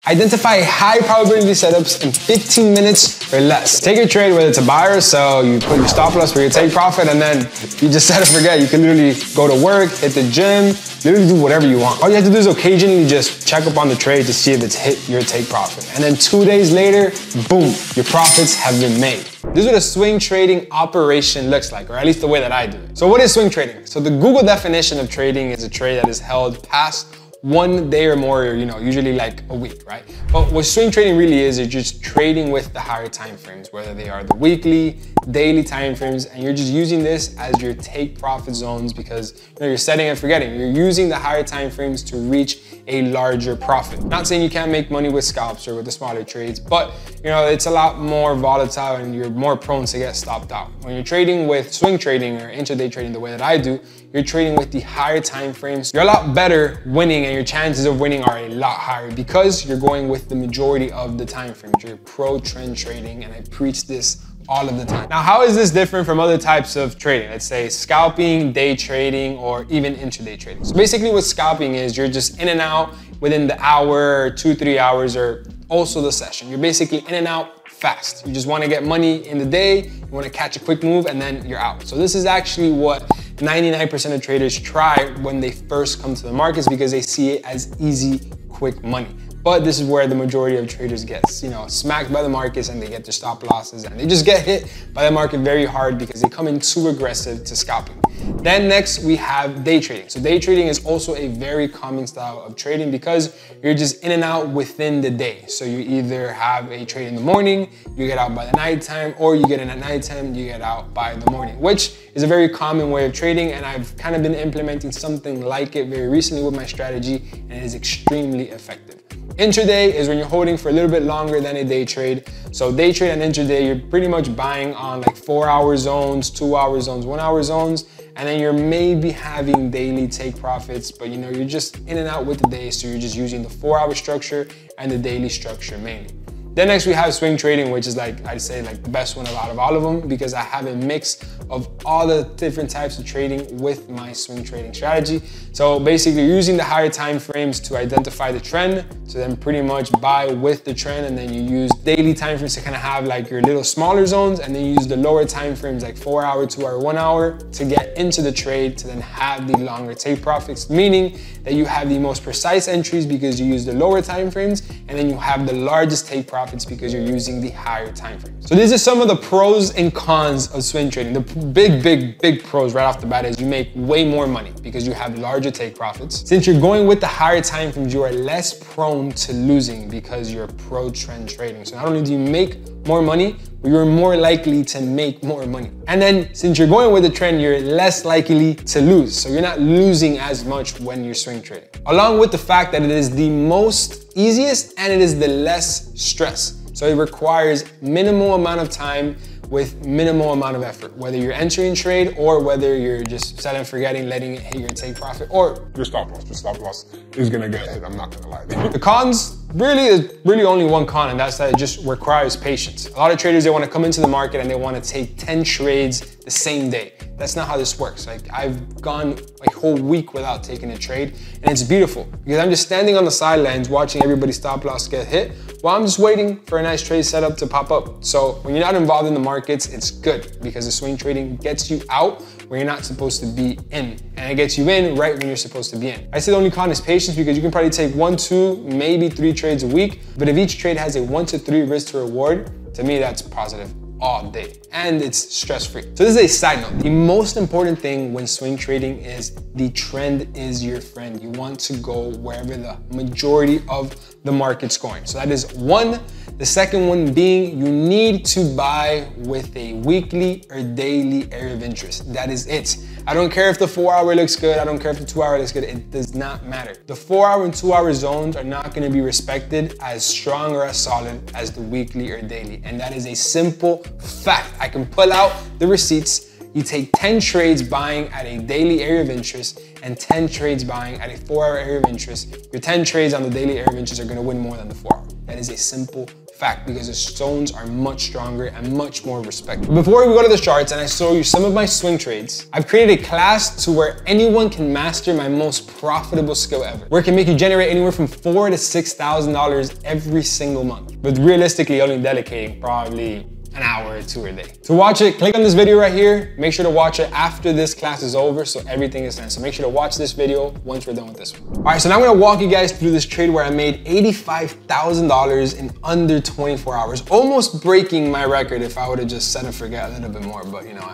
Identify high probability setups in 15 minutes or less. Take your trade, whether it's a buy or sell, you put your stop loss for your take profit, and then you just set and forget. You can literally go to work, hit the gym, literally do whatever you want. All you have to do is occasionally just check up on the trade to see if it's hit your take profit. And then 2 days later, boom, your profits have been made. This is what a swing trading operation looks like, or at least the way that I do it. So what is swing trading? So the Google definition of trading is a trade that is held past 1 day or more, or usually like a week, right? But what swing trading really is just trading with the higher time frames, whether they are the weekly, daily time frames, and you're just using this as your take profit zones because you're setting and forgetting. You're using the higher time frames to reach a larger profit. Not saying you can't make money with scalps or with the smaller trades, but it's a lot more volatile and you're more prone to get stopped out. When you're trading with swing trading or intraday trading the way that I do, you're trading with the higher time frames. You're a lot better winning and your chances of winning are a lot higher because you're going with the majority of the time frames. You're pro trend trading, and I preach this all of the time. Now, how is this different from other types of trading? Let's say scalping, day trading, or even intraday trading. So basically what scalping is, you're just in and out within the hour, 2-3 hours, or also the session. You're basically in and out fast. You just want to get money in the day, you want to catch a quick move, and then you're out. So this is actually what 99% of traders try when they first come to the markets because they see it as easy, quick money. But this is where the majority of traders gets, smacked by the markets and they get their stop losses and they just get hit by the market very hard because they come in too aggressive to scalping. Then next we have day trading. So day trading is also a very common style of trading because you're just in and out within the day. So you either have a trade in the morning, you get out by the nighttime, or you get in at nighttime, you get out by the morning, which is a very common way of trading. And I've kind of been implementing something like it very recently with my strategy, and it is extremely effective. Intraday is when you're holding for a little bit longer than a day trade. So day trade and intraday, you're pretty much buying on like 4-hour zones, 2-hour zones, 1-hour zones, and then you're maybe having daily take profits, but you're just in and out with the day, so you're just using the 4-hour structure and the daily structure mainly. Then next we have swing trading, which is I'd say the best one out of all of them because I have a mix of all the different types of trading with my swing trading strategy. So basically you're using the higher time frames to identify the trend, so then pretty much buy with the trend, and then you use daily time frames to kind of have your little smaller zones, and then you use the lower time frames like 4-hour, 2-hour, 1-hour to get into the trade to then have the longer take profits, meaning that you have the most precise entries because you use the lower time frames, and then you have the largest take profits because you're using the higher time frames. So these are some of the pros and cons of swing trading. The big pros right off the bat is you make way more money because you have larger take profits. Since you're going with the higher time frames, you are less prone to losing because you're pro trend trading. So not only do you make more money, but you're more likely to make more money. And then since you're going with the trend, you're less likely to lose. So you're not losing as much when you're swing trading. Along with the fact that it is the most easiest and it is the less stress. So it requires minimal amount of time with minimal amount of effort, whether you're entering trade or whether you're just set and forgetting, letting it hit your take profit or your stop loss. Your stop loss is gonna get hit, I'm not gonna lie to you. The cons, is really only one con, and that's that it just requires patience. A lot of traders, they wanna come into the market and they wanna take 10 trades the same day. That's not how this works. I've gone a whole week without taking a trade, and it's beautiful because I'm just standing on the sidelines watching everybody's stop loss get hit while I'm just waiting for a nice trade setup to pop up. So when you're not involved in the markets, it's good because the swing trading gets you out where you're not supposed to be in, and it gets you in right when you're supposed to be in. I say the only con is patience because you can probably take 1, 2, maybe 3 trades a week, but if each trade has a 1 to 3 risk to reward, to me that's positive all day, and it's stress-free. So this is a side note. The most important thing when swing trading is the trend is your friend. You want to go wherever the majority of the market's going. So that is one. The second one being you need to buy with a weekly or daily area of interest. That is it. I don't care if the 4-hour looks good. I don't care if the 2-hour looks good. It does not matter. The 4-hour and 2-hour zones are not going to be respected as strong or as solid as the weekly or daily. And that is a simple fact. I can pull out the receipts. You take 10 trades buying at a daily area of interest and 10 trades buying at a 4-hour area of interest. Your 10 trades on the daily area of interest are going to win more than the 4-hour. That is a simple fact because the zones are much stronger and much more respected. Before we go to the charts and I show you some of my swing trades, I've created a class to where anyone can master my most profitable skill ever, where it can make you generate anywhere from $4,000 to $6,000 every single month, with realistically only dedicating probably an hour or two a day. To watch it, click on this video right here. Make sure to watch it after this class is over so everything is done. So make sure to watch this video once we're done with this one. All right, so now I'm gonna walk you guys through this trade where I made $85,000 in under 24 hours, almost breaking my record if I would have just set and forget a little bit more, but you know,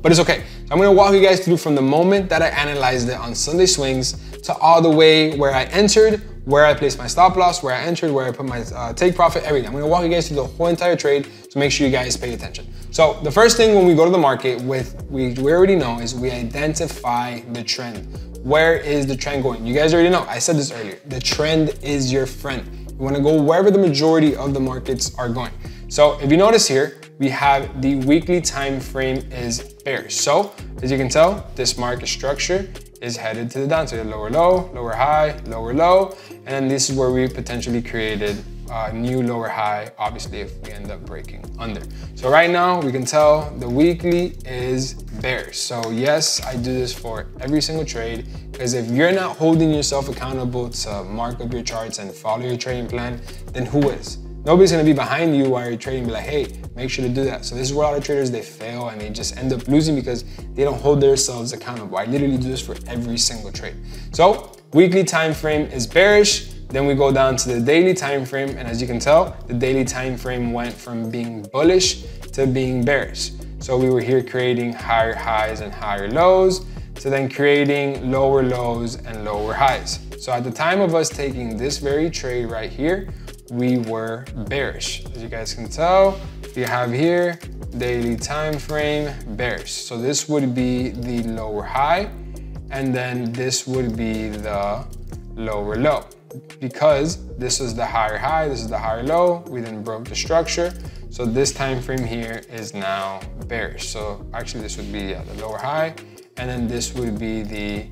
but it's okay. So I'm gonna walk you guys through from the moment that I analyzed it on Sunday swings to all the way where I entered, where I placed my stop loss, where I entered, where I put my take profit, everything. I'm gonna walk you guys through the whole entire trade, so make sure you guys pay attention. So the first thing when we go to the market we already know is we identify the trend. Where is the trend going? You guys already know, I said this earlier, the trend is your friend. You wanna go wherever the majority of the markets are going. So if you notice here, we have the weekly time frame is bearish. So as you can tell, this market structure is headed to the downside, lower low, lower high, lower low, and then this is where we potentially created a new lower high, obviously if we end up breaking under. So right now we can tell the weekly is bearish. So yes, I do this for every single trade, because if you're not holding yourself accountable to mark up your charts and follow your trading plan, then who is? Nobody's gonna be behind you while you're trading and be like, hey, make sure to do that. So this is where a lot of traders, they fail and they just end up losing because they don't hold themselves accountable. I literally do this for every single trade. So weekly time frame is bearish. Then we go down to the daily time frame. And as you can tell, the daily time frame went from being bullish to being bearish. So we were here creating higher highs and higher lows, to then creating lower lows and lower highs. So at the time of us taking this very trade right here, we were bearish. As you guys can tell, you have here daily time frame bearish. So this would be the lower high, and then this would be the lower low, because this is the higher high, this is the higher low. We then broke the structure. So this time frame here is now bearish. So actually this would be the lower high, and then this would be the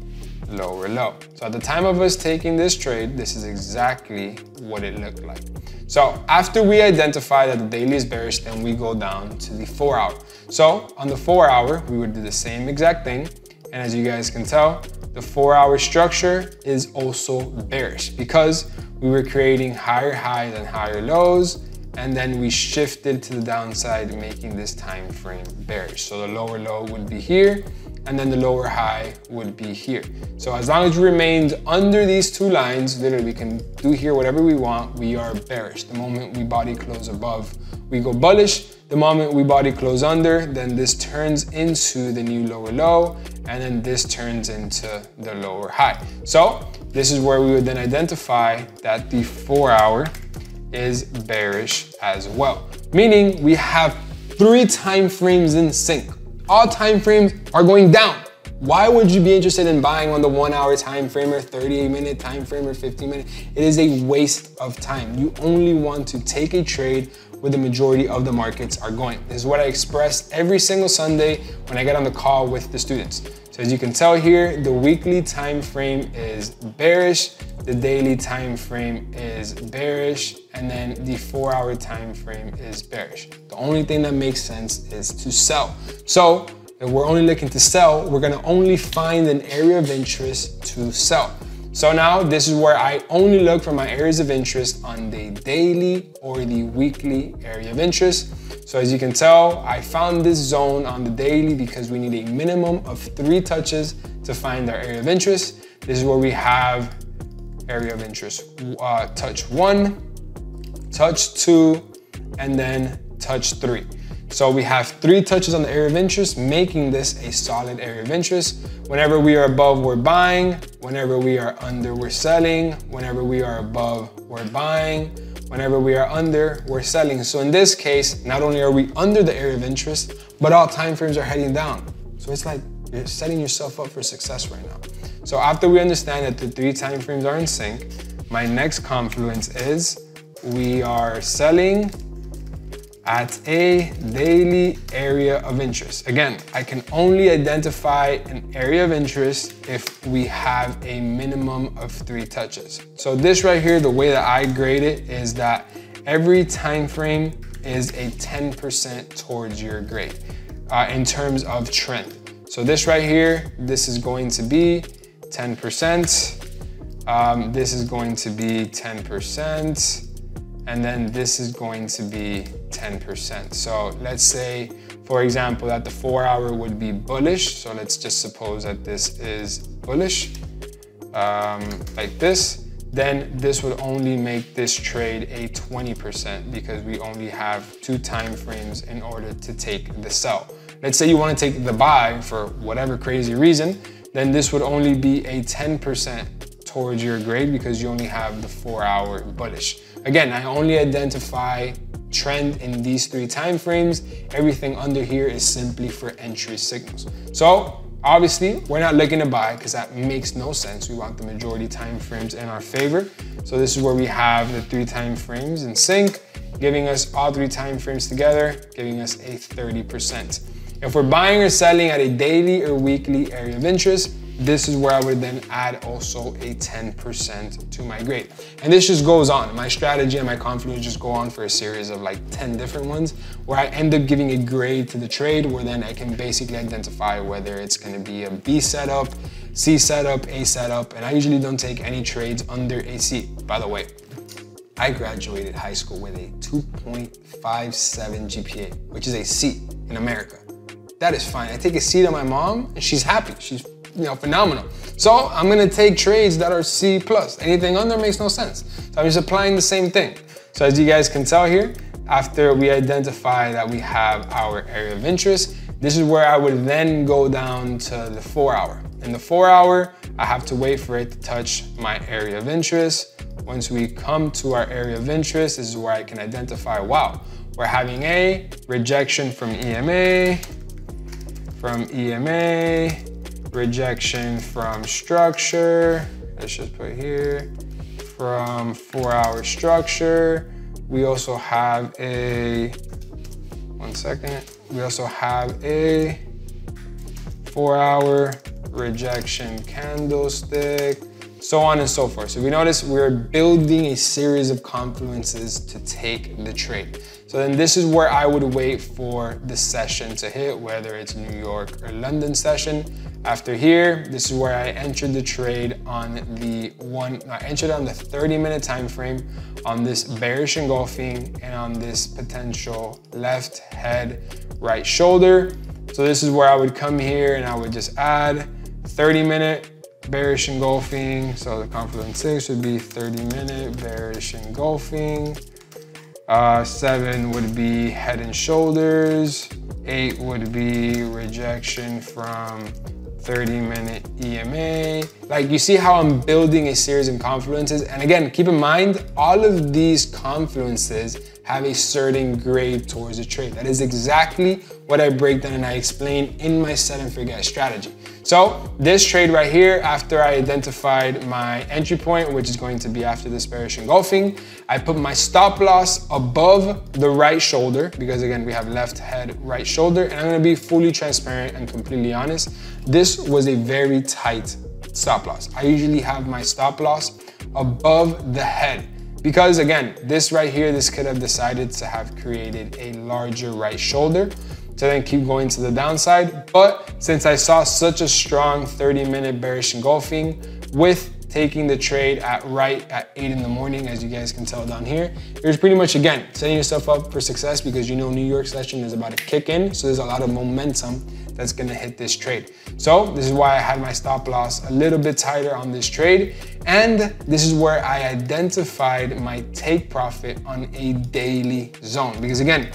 lower low. So at the time of us taking this trade, this is exactly what it looked like. So after we identify that the daily is bearish, then we go down to the 4 hour. So on the 4 hour, we would do the same exact thing. And as you guys can tell, the 4 hour structure is also bearish because we were creating higher highs and higher lows, and then we shifted to the downside, making this time frame bearish. So the lower low would be here, and then the lower high would be here. So as long as we remained under these two lines, literally we can do here whatever we want, we are bearish. The moment we body close above, we go bullish. The moment we body close under, then this turns into the new lower low, and then this turns into the lower high. So this is where we would then identify that the 4 hour is bearish as well. Meaning we have 3 time frames in sync. All time frames are going down. Why would you be interested in buying on the 1 hour time frame or 38-minute time frame or 15-minute? It is a waste of time. You only want to take a trade where the majority of the markets are going. This is what I express every single Sunday when I get on the call with the students. So as you can tell here, the weekly time frame is bearish, the daily time frame is bearish, and then the 4 hour time frame is bearish. The only thing that makes sense is to sell. So if we're only looking to sell, we're gonna only find an area of interest to sell. So now this is where I only look for my areas of interest on the daily or the weekly area of interest. So as you can tell, I found this zone on the daily because we need a minimum of 3 touches to find our area of interest. This is where we have area of interest, touch 1, touch 2, and then touch 3. So we have 3 touches on the area of interest, making this a solid area of interest. Whenever we are above, we're buying. Whenever we are under, we're selling. Whenever we are above, we're buying. Whenever we are under, we're selling. So in this case, not only are we under the area of interest, but all time frames are heading down. So it's like you're setting yourself up for success right now. So after we understand that the 3 time frames are in sync, my next confluence is we are selling at a daily area of interest. Again, I can only identify an area of interest if we have a minimum of 3 touches. So this right here, the way that I grade it is that every time frame is a 10% towards your grade in terms of trend. So this right here, this is going to be 10%. This is going to be 10%. And then this is going to be 10%. So let's say, for example, that the 4 hour would be bullish. So let's just suppose that this is bullish, like this. Then this would only make this trade a 20% because we only have 2 time frames in order to take the sell. Let's say you want to take the buy for whatever crazy reason, then this would only be a 10% towards your grade because you only have the 4 hour bullish. Again, I only identify trend in these 3 time frames. Everything under here is simply for entry signals. So obviously we're not looking to buy because that makes no sense. We want the majority time frames in our favor. So this is where we have the 3 time frames in sync, giving us all 3 time frames together, giving us a 30%. If we're buying or selling at a daily or weekly area of interest, this is where I would then add also a 10% to my grade. And this just goes on. My strategy and my confidence just go on for a series of like 10 different ones where I end up giving a grade to the trade where then I can basically identify whether it's gonna be a B setup, C setup, A setup, and I usually don't take any trades under a C. By the way, I graduated high school with a 2.57 GPA, which is a C in America. That is fine. I take a C to my mom and she's happy. She's phenomenal. So I'm gonna take trades that are C+. Anything under makes no sense. So I'm just applying the same thing. So as you guys can tell here, after we identify that we have our area of interest, this is where I would then go down to the 4 hour. In the 4 hour, I have to wait for it to touch my area of interest. Once we come to our area of interest, this is where I can identify, wow, we're having a rejection from EMA, rejection from structure, let's just put here, from 4 hour structure. We also have a, we also have a 4 hour rejection candlestick, so on and so forth. So if you notice, we're building a series of confluences to take the trade. So then this is where I would wait for the session to hit, whether it's New York or London session. After here, this is where I entered the trade on the 30-minute time frame on this bearish engulfing and on this potential left head, right shoulder. So this is where I would come here and I would just add 30-minute bearish engulfing. So the confluence 6 would be 30-minute bearish engulfing. 7 would be head and shoulders. 8 would be rejection from 30-minute EMA. Like, you see how I'm building a series of confluences? And again, keep in mind, all of these confluences have a certain grade towards the trade. That is exactly what I break down and I explain in my set and forget strategy. So this trade right here, after I identified my entry point, which is going to be after this bearish engulfing, I put my stop loss above the right shoulder because again, we have left head, right shoulder, and I'm gonna be fully transparent and completely honest. This was a very tight stop loss. I usually have my stop loss above the head because again, this right here, this could have decided to have created a larger right shoulder to then keep going to the downside. But since I saw such a strong 30-minute bearish engulfing with taking the trade at 8 in the morning, as you guys can tell down here, here's pretty much, again, setting yourself up for success because you know New York session is about to kick in. So there's a lot of momentum that's gonna hit this trade. So this is why I had my stop loss a little bit tighter on this trade. And this is where I identified my take profit on a daily zone. Because again,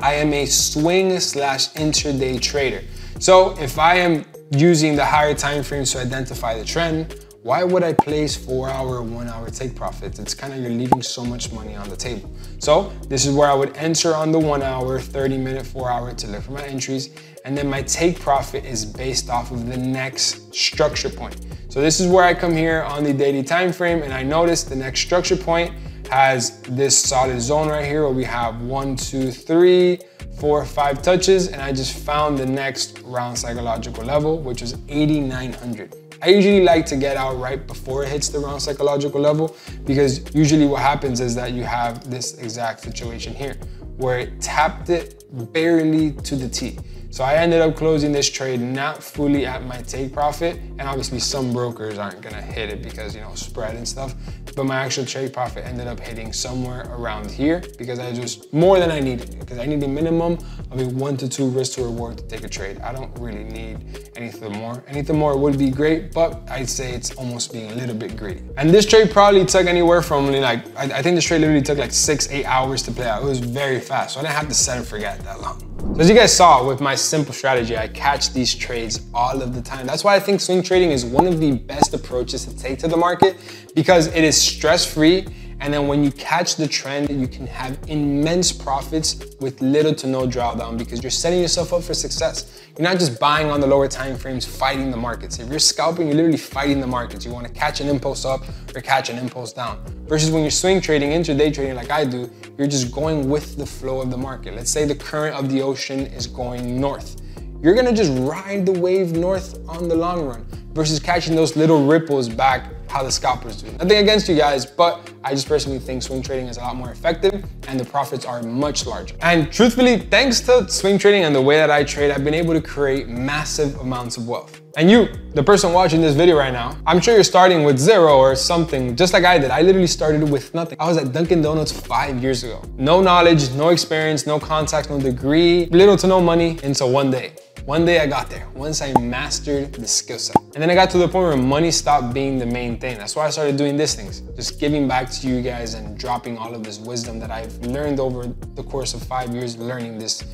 I am a swing/intraday trader. So if I am using the higher time frames to identify the trend, why would I place 4 hour or 1 hour take profits? It's kind of, you're leaving so much money on the table. So this is where I would enter on the 1 hour, 30-minute, 4 hour to look for my entries. And then my take profit is based off of the next structure point. So this is where I come here on the daily time frame and I notice the next structure point has this solid zone right here where we have 1, 2, 3, 4, 5 touches, and I just found the next round psychological level, which was 8,900. I usually like to get out right before it hits the round psychological level, because usually what happens is that you have this exact situation here where it tapped it barely to the T. So I ended up closing this trade not fully at my take profit, and obviously some brokers aren't gonna hit it because, you know, spread and stuff, but my actual trade profit ended up hitting somewhere around here because I just more than I needed, because I need a minimum of a 1 to 2 risk to reward to take a trade. I don't really need anything more. Anything more would be great, but I'd say it's almost being a little bit greedy. And this trade probably took anywhere from like, I think this trade literally took like 6-8 hours to play out. It was very fast, so I didn't have to set and forget that long. So as you guys saw with my simple strategy, I catch these trades all of the time. That's why I think swing trading is one of the best approaches to take to the market, because it is stress-free. And then when you catch the trend, you can have immense profits with little to no drawdown, because you're setting yourself up for success. You're not just buying on the lower time frames, fighting the markets. If you're scalping, you're literally fighting the markets. You want to catch an impulse up or catch an impulse down. Versus when you're swing trading, intraday trading like I do, you're just going with the flow of the market. Let's say the current of the ocean is going north. You're gonna just ride the wave north on the long run, versus catching those little ripples back how the scalpers do. Nothing against you guys, but I just personally think swing trading is a lot more effective and the profits are much larger. And truthfully, thanks to swing trading and the way that I trade, I've been able to create massive amounts of wealth. And you, the person watching this video right now, I'm sure you're starting with 0 or something, just like I did. I literally started with nothing. I was at Dunkin' Donuts 5 years ago. No knowledge, no experience, no contacts, no degree, little to no money, until one day. One day I got there, once I mastered the skill set. And then I got to the point where money stopped being the main thing. That's why I started doing these things, just giving back to you guys and dropping all of this wisdom that I've learned over the course of 5 years, learning this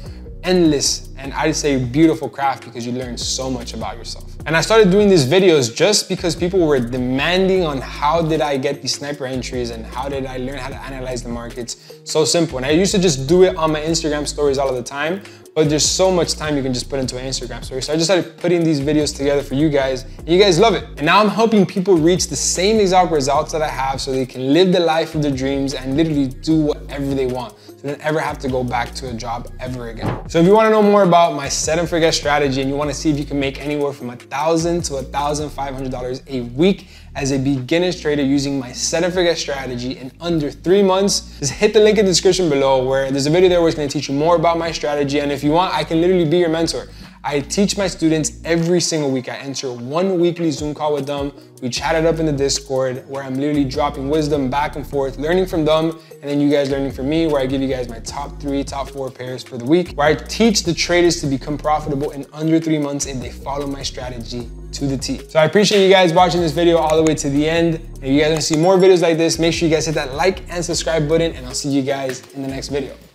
endless and I'd say beautiful craft, because you learn so much about yourself. And I started doing these videos just because people were demanding on how did I get these sniper entries and how did I learn how to analyze the markets. So simple. And I used to just do it on my Instagram stories all of the time, but there's so much time you can just put into an Instagram story. So I just started putting these videos together for you guys, and you guys love it. And now I'm helping people reach the same exact results that I have, so they can live the life of their dreams and literally do whatever they want, so they don't ever have to go back to a job ever again. So if you want to know more about my set and forget strategy, and you want to see if you can make anywhere from $1,000 to $1,500 a week as a beginner's trader using my set and forget strategy in under 3 months, just hit the link in the description below, where there's a video there where it's going to teach you more about my strategy. And if you want, I can literally be your mentor. I teach my students every single week. I enter 1 weekly Zoom call with them. We chat it up in the Discord, where I'm literally dropping wisdom back and forth, learning from them, and then you guys learning from me, where I give you guys my top 3, top 4 pairs for the week, where I teach the traders to become profitable in under 3 months if they follow my strategy to the T. So I appreciate you guys watching this video all the way to the end. If you guys want to see more videos like this, make sure you guys hit that like and subscribe button, and I'll see you guys in the next video.